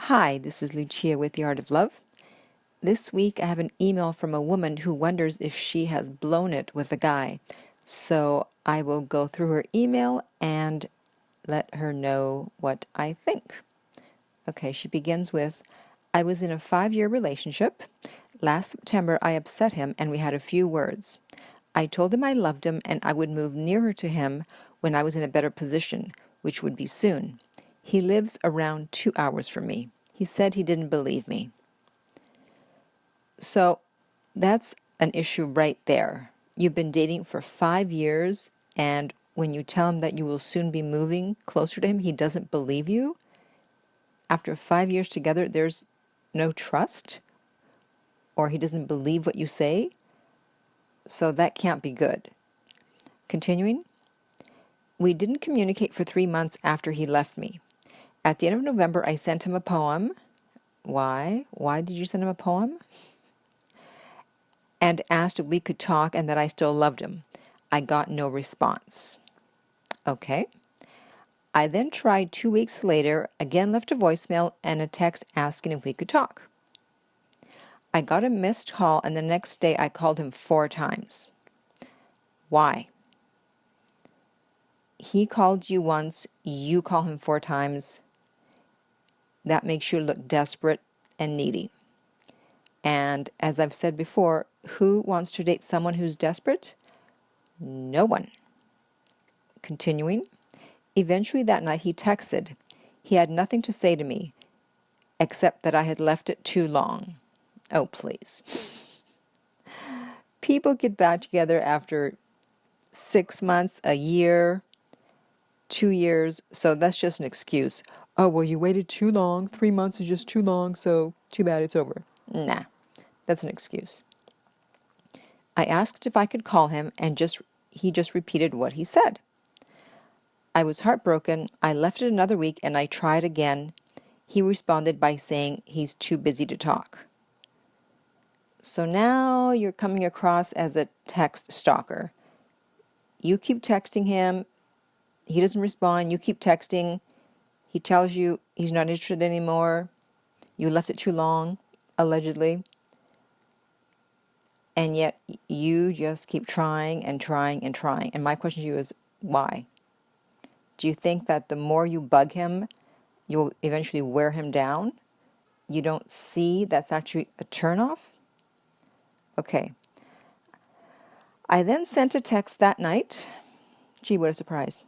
Hi, this is Lucia with The Art of Love. This week I have an email from a woman who wonders if she has blown it with a guy. So I will go through her email and let her know what I think. Okay, she begins with, I was in a 5-year relationship. Last September I upset him and we had a few words. I told him I loved him and I would move nearer to him when I was in a better position, which would be soon. He lives around 2 hours from me. He said he didn't believe me. So that's an issue right there. You've been dating for 5 years, and when you tell him that you will soon be moving closer to him, he doesn't believe you. After 5 years together, there's no trust, or he doesn't believe what you say. So that can't be good. Continuing, we didn't communicate for 3 months after he left me. At the end of November, I sent him a poem. Why? Why did you send him a poem? And asked if we could talk and that I still loved him. I got no response. Okay. I then tried 2 weeks later, again left a voicemail and a text asking if we could talk. I got a missed call and the next day I called him 4 times. Why? He called you once, you call him 4 times. That makes you look desperate and needy. And as I've said before, who wants to date someone who's desperate? No one. Continuing, eventually that night he texted. He had nothing to say to me, except that I had left it too long. Oh, please. People get back together after 6 months, a year, 2 years, so that's just an excuse. Oh, well, you waited too long. 3 months is just too long, so too bad it's over. Nah, that's an excuse. I asked if I could call him, and he just repeated what he said. I was heartbroken. I left it another week, and I tried again. He responded by saying he's too busy to talk. So now you're coming across as a text stalker. You keep texting him. He doesn't respond. You keep texting. He tells you he's not interested anymore. You left it too long, allegedly. And yet you just keep trying and trying and trying. And my question to you is, why? Do you think that the more you bug him, you'll eventually wear him down? You don't see that's actually a turnoff? Okay. I then sent a text that night. Gee, what a surprise.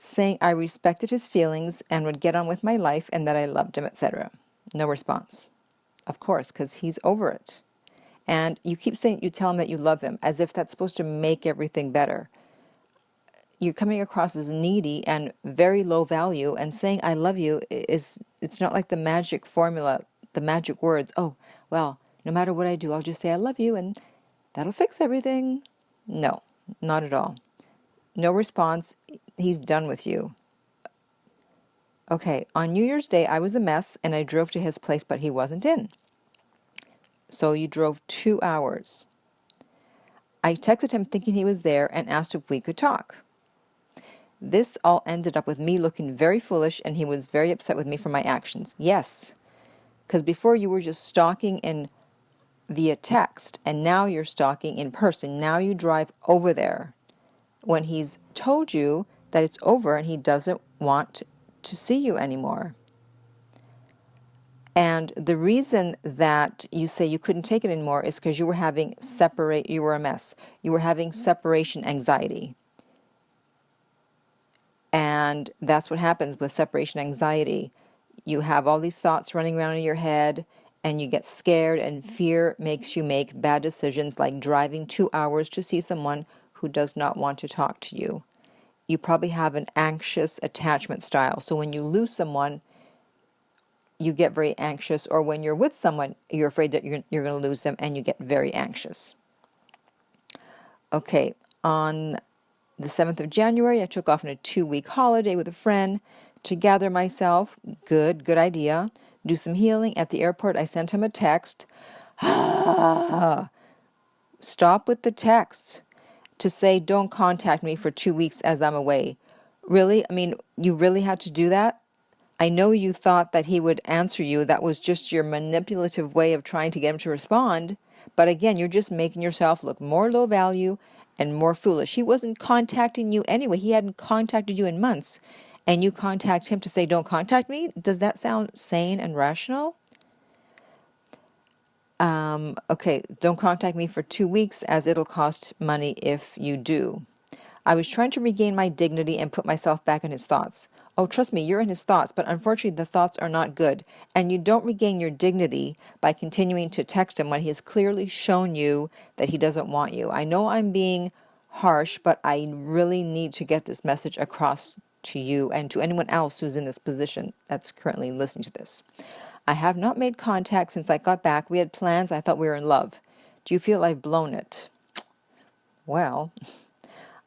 Saying I respected his feelings and would get on with my life and that I loved him, etc. No response. Of course, because he's over it. And you keep saying you tell him that you love him as if that's supposed to make everything better. You're coming across as needy and very low value, and saying I love you it's not like the magic formula, the magic words. Oh, well, no matter what I do, I'll just say I love you and that'll fix everything. No, not at all. No response. He's done with you. Okay, on New Year's Day, I was a mess and I drove to his place, but he wasn't in. So you drove 2 hours. I texted him thinking he was there and asked if we could talk. This all ended up with me looking very foolish, and he was very upset with me for my actions. Yes, because before you were just stalking via text, and now you're stalking in person. Now you drive over there when he's told you that it's over and he doesn't want to see you anymore. And the reason that you say you couldn't take it anymore is because you were you were a mess. You were having separation anxiety. And that's what happens with separation anxiety. You have all these thoughts running around in your head, and you get scared, and fear makes you make bad decisions like driving 2 hours to see someone who does not want to talk to you. You probably have an anxious attachment style. So when you lose someone, you get very anxious, or when you're with someone, you're afraid that you're going to lose them, and you get very anxious. Okay, on the 7th of January, I took off on a 2-week holiday with a friend to gather myself. Good idea. Do some healing. At the airport, I sent him a text. Stop with the texts to say, don't contact me for 2 weeks as I'm away. Really? I mean, you really had to do that? I know you thought that he would answer you. That was just your manipulative way of trying to get him to respond. But again, you're just making yourself look more low value and more foolish. He wasn't contacting you anyway. He hadn't contacted you in months. And you contact him to say, don't contact me? Does that sound sane and rational? Okay, don't contact me for 2 weeks as it'll cost money if you do. I was trying to regain my dignity and put myself back in his thoughts. Oh, trust me, you're in his thoughts, but unfortunately the thoughts are not good. And you don't regain your dignity by continuing to text him when he has clearly shown you that he doesn't want you. I know I'm being harsh, but I really need to get this message across to you and to anyone else who's in this position that's currently listening to this. I have not made contact since I got back. We had plans. I thought we were in love. Do you feel I've blown it? Well,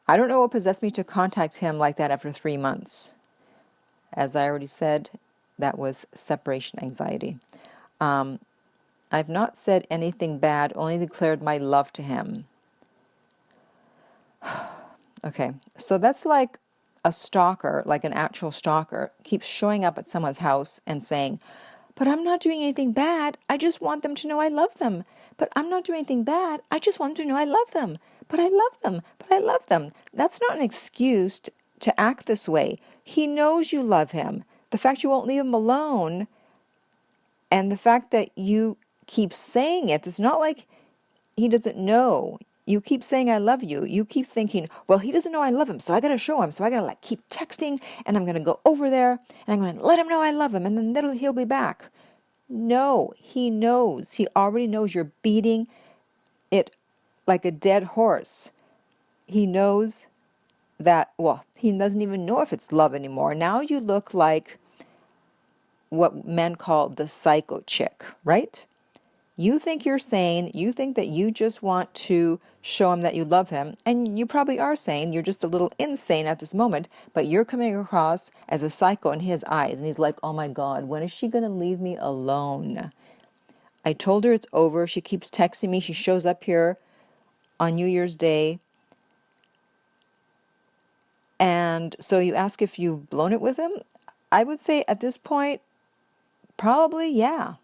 I don't know what possessed me to contact him like that after 3 months. As I already said, that was separation anxiety. I've not said anything bad, only declared my love to him. Okay, so that's like a stalker, like an actual stalker, keeps showing up at someone's house and saying, but I'm not doing anything bad. I just want them to know I love them. But I'm not doing anything bad. I just want them to know I love them. But I love them. But I love them. That's not an excuse to act this way. He knows you love him. The fact you won't leave him alone and the fact that you keep saying it, it's not like he doesn't know. You keep saying I love you. You keep thinking, well, he doesn't know I love him, so I got to show him. So I got to keep texting, and I'm going to go over there and I'm going to let him know I love him, and then he'll be back. No, he knows. He already knows you're beating it like a dead horse. He knows that, well, he doesn't even know if it's love anymore. Now you look like what men call the psycho chick, right? You think you're sane. You think that you just want to show him that you love him. And you probably are sane. You're just a little insane at this moment. But you're coming across as a psycho in his eyes. And he's like, oh my God, when is she going to leave me alone? I told her it's over. She keeps texting me. She shows up here on New Year's Day. And so you ask if you've blown it with him? I would say at this point, probably, yeah.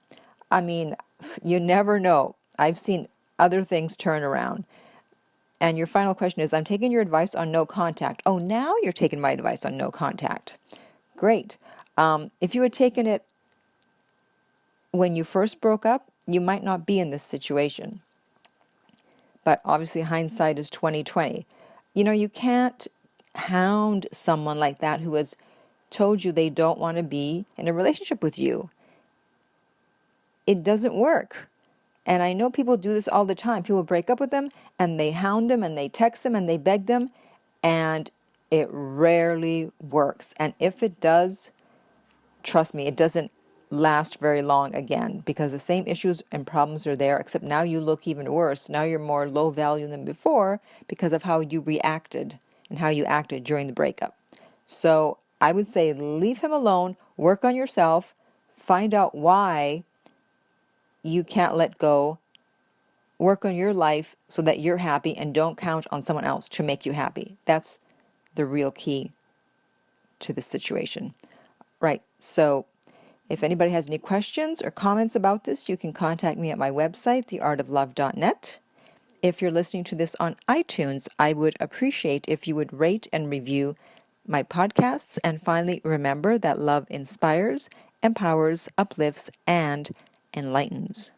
I mean, you never know. I've seen other things turn around. And your final question is, I'm taking your advice on no contact. Oh, now you're taking my advice on no contact. Great. If you had taken it when you first broke up, you might not be in this situation. But obviously hindsight is 2020. You know, you can't hound someone like that who has told you they don't want to be in a relationship with you. It doesn't work. And I know people do this all the time. People break up with them and they hound them and they text them and they beg them, and it rarely works. And if it does, trust me, it doesn't last very long again, because the same issues and problems are there, except now you look even worse. Now you're more low value than before because of how you reacted and how you acted during the breakup. So I would say leave him alone, work on yourself, find out why you can't let go, work on your life so that you're happy, and don't count on someone else to make you happy. That's the real key to this situation. Right, so if anybody has any questions or comments about this, you can contact me at my website, theartoflove.net. If you're listening to this on iTunes, I would appreciate if you would rate and review my podcasts. And finally, remember that love inspires, empowers, uplifts, and enlightens.